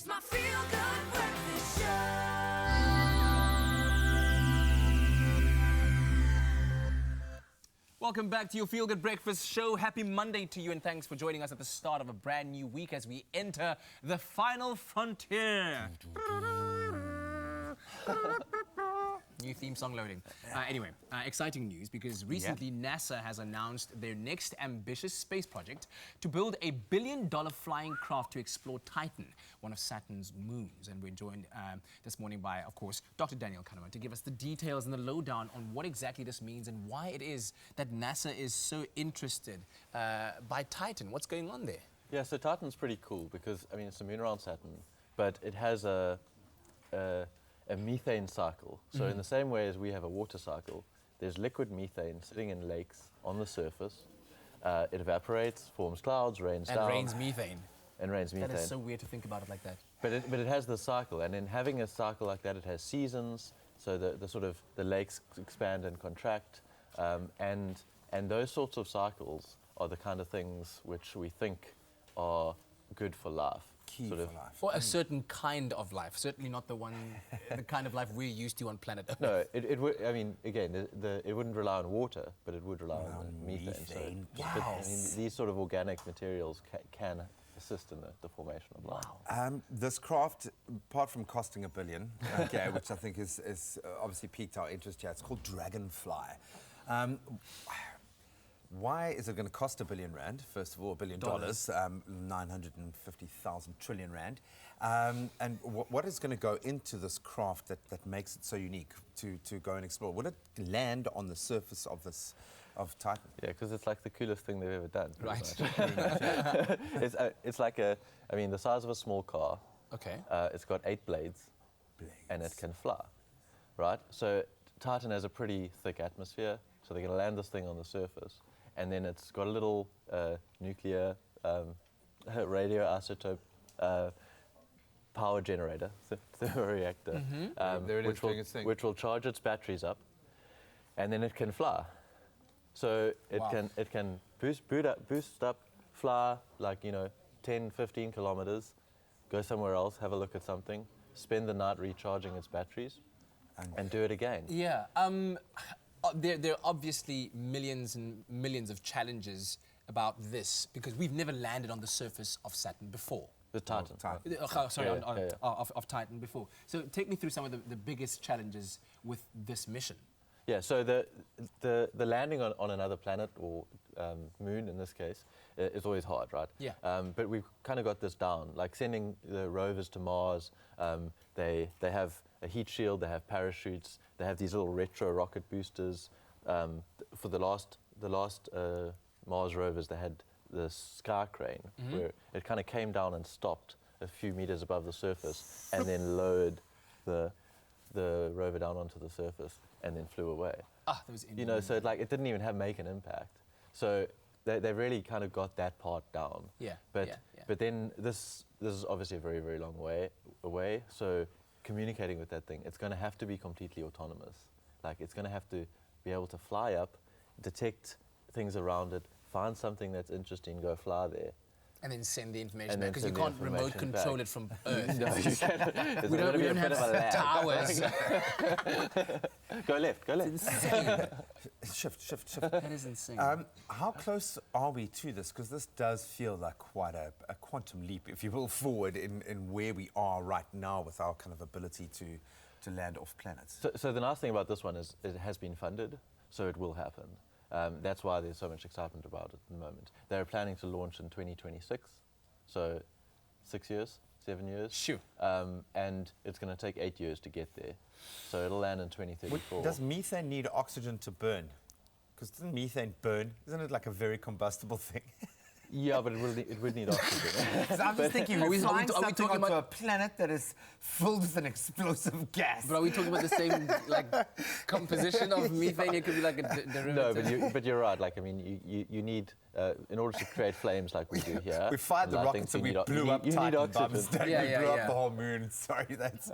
It's my feel-good breakfast show. Welcome back to your Feel Good Breakfast show. Happy Monday to you, and thanks for joining us at the start of a brand new week as we enter the final frontier. New theme song loading. Anyway, exciting news because recently NASA has announced their next ambitious space project to build a $1 billion flying craft to explore Titan, one of Saturn's moons. And we're joined this morning by, of course, Dr. Daniel Cunnama to give us the details and the lowdown on what exactly this means and why it is that NASA is so interested by Titan. What's going on there? Yeah, so Titan's pretty cool because, I mean, it's a moon around Saturn, but it has a methane cycle. So in the same way as we have a water cycle, there's liquid methane sitting in lakes on the surface. It evaporates, forms clouds, rains down. And rains methane. And rains methane. That is so weird to think about it like that. But it has the cycle, and in having a cycle like that, it has seasons. So the lakes expand and contract, and those sorts of cycles are the kind of things which we think are good for life. Key for life. Or a certain kind of life, certainly not the kind of life we're used to on planet Earth. No, it would. I mean, again, it wouldn't rely on water, but it would rely on methane. So, but, I mean, these sort of organic materials can assist in the formation of life. This craft, apart from costing $1 billion, okay, which I think is obviously piqued our interest here, it's called Dragonfly. Why is it going to cost $1 billion rand? First of all, $1 billion, 950,000 trillion rand. And what is going to go into this craft that makes it so unique to go and explore? Will it land on the surface of Titan? Yeah, because it's like the coolest thing they've ever done. Right. It's like the size of a small car. Okay. It's got 8 blades, and it can fly, right? So Titan has a pretty thick atmosphere, so they're going to land this thing on the surface. And then it's got a little nuclear radioisotope power generator, thermoreactor, which will charge its batteries up, and then it can fly. So it can boost up, fly like 10, 15 kilometers, go somewhere else, have a look at something, spend the night recharging its batteries, and do it again. Yeah. There are obviously millions and millions of challenges about this because we've never landed on the surface of Saturn before. The Titan. Of Titan before. So take me through some of the biggest challenges with this mission. Yeah, so the landing on another planet or moon in this case is always hard, right? Yeah. But we've kind of got this down. Like sending the rovers to Mars, they have a heat shield, they have parachutes, they have these little retro rocket boosters. For the last Mars rovers, they had the sky crane where it kind of came down and stopped a few meters above the surface and then lowered the rover down onto the surface and then flew away. Ah, that was so it didn't even make an impact. So they really kind of got that part down. Yeah. But then this is obviously a very, very long way away. So communicating with that thing, it's going to have to be completely autonomous. Like it's going to have to be able to fly up, detect things around it, find something that's interesting, go fly there. And then send the information back, because you can't remote control it from Earth. No, you can't. We don't have towers. Go left, go left. It's insane. Shift. That is insane. How close are we to this? Because this does feel like quite a quantum leap, if you will, forward in where we are right now with our kind of ability to land off planets. So the nice thing about this one is it has been funded, so it will happen. That's why there's so much excitement about it at the moment. They're planning to launch in 2026, so 6 years, 7 years. Sure. And it's going to take 8 years to get there. So it'll land in 2034. Does methane need oxygen to burn? Because doesn't methane burn? Isn't it like a very combustible thing? Yeah, but it would need oxygen. I'm just thinking, are we flying talking something onto about a planet that is filled with an explosive gas. But are we talking about the same composition of methane? It could be like a derivative. No, but you're right. Like, I mean, you need in order to create flames like we do here. We fired the I rockets think and you we need blew up you need Titan by oxygen. mistake. Yeah, we yeah, blew yeah. up the whole moon. Sorry, that's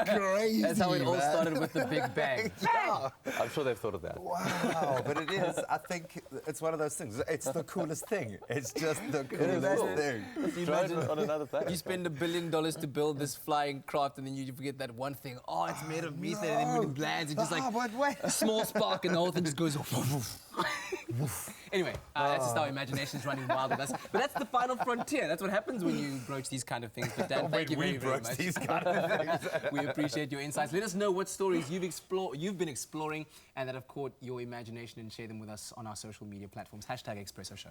crazy. That's how it all man. started with the Big Bang. Yeah. I'm sure they've thought of that. Wow, but it is. I think it's one of those things. It's the coolest thing. It's just the is coolest cool. thing. You Try imagine it on another planet. you spend $1 billion to build this flying craft, and then you forget that one thing. Oh, it's made of methane, and then when it lands, it's just like but wait. a small spark, and the whole thing just goes. Anyway, that's just our imagination's running wild with us. But that's the final frontier. That's what happens when you broach these kind of things. But Dan, thank you very, very much. These kind of things. We appreciate your insights. Let us know what stories you've been exploring and that have caught your imagination, and share them with us on our social media platforms. #Expresso Show.